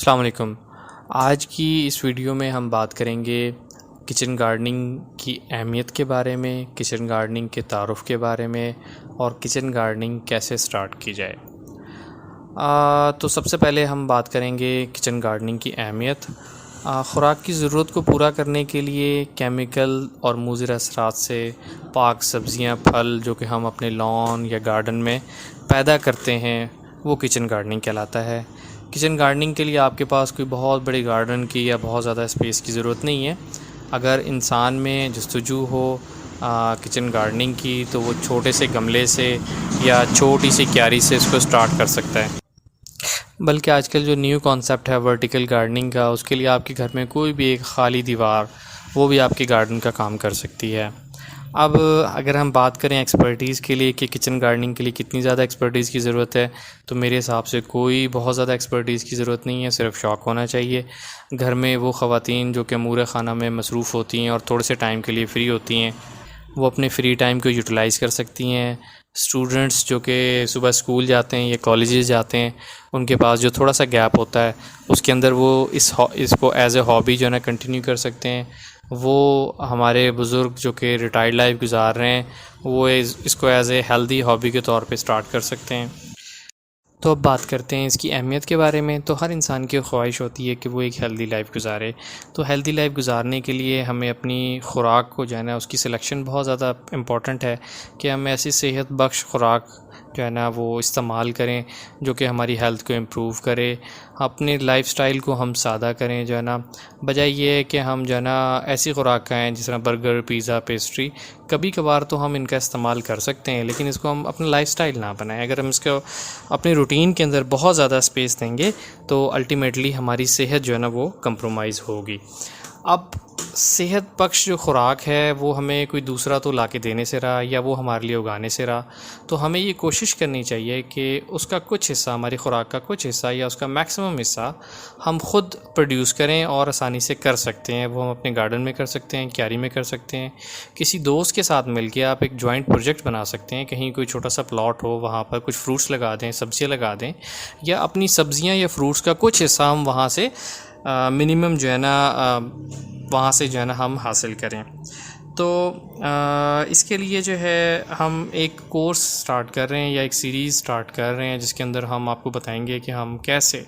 अस्सलाम वालेकुम। आज की इस वीडियो में हम बात करेंगे किचन गार्डनिंग की अहमियत के बारे में, किचन गार्डनिंग के तारुफ़ के बारे में और किचन गार्डनिंग कैसे स्टार्ट की जाए। तो सबसे पहले हम बात करेंगे किचन गार्डनिंग की अहमियत। ख़ुराक की ज़रूरत को पूरा करने के लिए केमिकल और मुज़िर असरात से पाक सब्ज़ियाँ, फल जो कि हम अपने लॉन या गार्डन में पैदा करते हैं, वो किचन गार्डनिंग कहलाता है। किचन गार्डनिंग के लिए आपके पास कोई बहुत बड़ी गार्डन की या बहुत ज़्यादा स्पेस की ज़रूरत नहीं है। अगर इंसान में जस्तजू हो किचन गार्डनिंग की, तो वो छोटे से गमले से या छोटी सी क्यारी से इसको स्टार्ट कर सकता है। बल्कि आजकल जो न्यू कॉन्सेप्ट है वर्टिकल गार्डनिंग का, उसके लिए आपके घर में कोई भी एक खाली दीवार, वो भी आपके गार्डन का काम कर सकती है। अब अगर हम बात करें एक्सपर्टीज़ के लिए कि किचन गार्डनिंग के लिए कितनी ज़्यादा एक्सपर्टीज़ की ज़रूरत है, तो मेरे हिसाब से कोई बहुत ज़्यादा एक्सपर्टीज़ की ज़रूरत नहीं है, सिर्फ शौक़ होना चाहिए। घर में वो ख़वातीन जो कि अमूर ख़ाना में मसरूफ़ होती हैं और थोड़े से टाइम के लिए फ़्री होती हैं, वो अपने फ़्री टाइम को यूटिलाइज़ कर सकती हैं। स्टूडेंट्स जो कि सुबह स्कूल जाते हैं या कॉलेजेस जाते हैं, उनके पास जो थोड़ा सा गैप होता है, उसके अंदर वो इसको एज़ ए हॉबी जो है ना कंटिन्यू कर सकते हैं। वो हमारे बुज़ुर्ग जो कि रिटायर्ड लाइफ गुजार रहे हैं, वो इसको एज़ ए हेल्दी हॉबी के तौर पे स्टार्ट कर सकते हैं। तो अब बात करते हैं इसकी अहमियत के बारे में। तो हर इंसान की ख्वाहिश होती है कि वो एक हेल्दी लाइफ गुजारे। तो हेल्दी लाइफ गुजारने के लिए हमें अपनी ख़ुराक को जो है ना, उसकी सिलेक्शन बहुत ज़्यादा इम्पॉर्टेंट है कि हम ऐसी सेहत बख्श ख़ुराक जो है ना वो इस्तेमाल करें जो कि हमारी हेल्थ को इम्प्रूव करे। अपने लाइफ़स्टाइल को हम सादा करें जो है ना, बजाय ये है कि हम जो है ना ऐसी ख़ुराक खाएँ जिस तरह बर्गर, पिज़्ज़ा, पेस्ट्री। कभी कभार तो हम इनका इस्तेमाल कर सकते हैं, लेकिन इसको हम अपना लाइफ़स्टाइल ना बनाएं। अगर हम इसको अपनी रूटीन के अंदर बहुत ज़्यादा स्पेस देंगे, तो अल्टीमेटली हमारी सेहत जो है ना वो कंप्रोमाइज़ होगी। अब सेहत पक्ष जो ख़ुराक है, वो हमें कोई दूसरा तो ला के देने से रहा या वो हमारे लिए उगाने से रहा, तो हमें ये कोशिश करनी चाहिए कि उसका कुछ हिस्सा, हमारी ख़ुराक का कुछ हिस्सा या उसका मैक्सिमम हिस्सा हम ख़ुद प्रोड्यूस करें और आसानी से कर सकते हैं। वो हम अपने गार्डन में कर सकते हैं, क्यारी में कर सकते हैं। किसी दोस्त के साथ मिलके आप एक जॉइंट प्रोजेक्ट बना सकते हैं। कहीं कोई छोटा सा प्लॉट हो, वहाँ पर कुछ फ्रूट्स लगा दें, सब्ज़ियाँ लगा दें, या अपनी सब्ज़ियाँ या फ्रूट्स का कुछ हिस्सा हम वहाँ से मिनिमम जो है ना वहाँ से जो है ना हम हासिल करें। तो इसके लिए जो है हम एक कोर्स स्टार्ट कर रहे हैं या एक सीरीज़ स्टार्ट कर रहे हैं, जिसके अंदर हम आपको बताएंगे कि हम कैसे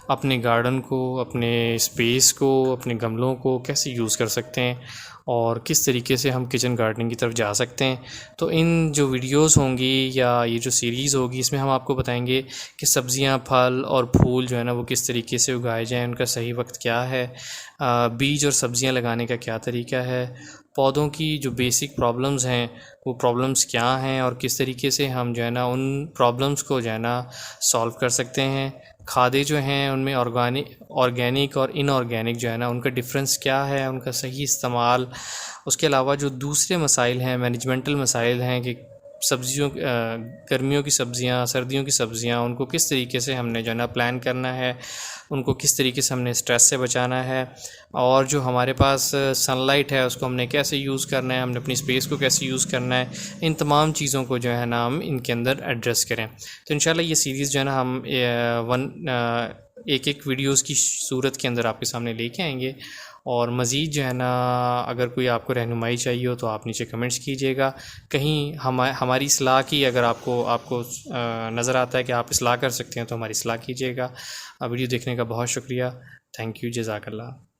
अपने गार्डन को, अपने स्पेस को, अपने गमलों को कैसे यूज़ कर सकते हैं और किस तरीके से हम किचन गार्डनिंग की तरफ जा सकते हैं। तो इन जो वीडियोस होंगी या ये जो सीरीज़ होगी, इसमें हम आपको बताएंगे कि सब्ज़ियां, फल और फूल जो है ना वो किस तरीके से उगाए जाएँ, उनका सही वक्त क्या है, बीज और सब्ज़ियां लगाने का क्या तरीका है, पौधों की जो बेसिक प्रॉब्लम्स हैं वो प्रॉब्लम्स क्या हैं और किस तरीके से हम जो है ना उन प्रॉब्लम्स को जो है ना सॉल्व कर सकते हैं। खादें जो हैं उनमें ऑर्गेनिक और इनऑर्गेनिक जो है ना उनका डिफरेंस क्या है, उनका सही इस्तेमाल। उसके अलावा जो दूसरे मसाइल हैं, मैनेजमेंटल मसाइल हैं कि सब्ज़ियों गर्मियों की सब्ज़ियां, सर्दियों की सब्ज़ियां, उनको किस तरीके से हमने जो है ना प्लान करना है, उनको किस तरीके से हमने स्ट्रेस से बचाना है, और जो हमारे पास सनलाइट है उसको हमने कैसे यूज़ करना है, हमने अपनी स्पेस को कैसे यूज़ करना है। इन तमाम चीज़ों को जो है ना हम इनके अंदर एड्रेस करें। तो इंशाल्लाह ये सीरीज़ जो है ना हम एक एक वीडियोस की सूरत के अंदर आपके सामने लेके आएंगे। और मज़ीद जो है ना अगर कोई आपको रहनुमाई चाहिए हो तो आप नीचे कमेंट्स कीजिएगा। कहीं हमारी इस्लाह की अगर आपको नज़र आता है कि आप इस्लाह कर सकते हैं, तो हमारी इस्लाह कीजिएगा। वीडियो देखने का बहुत शुक्रिया। थैंक यू, जज़ाकल्लाह।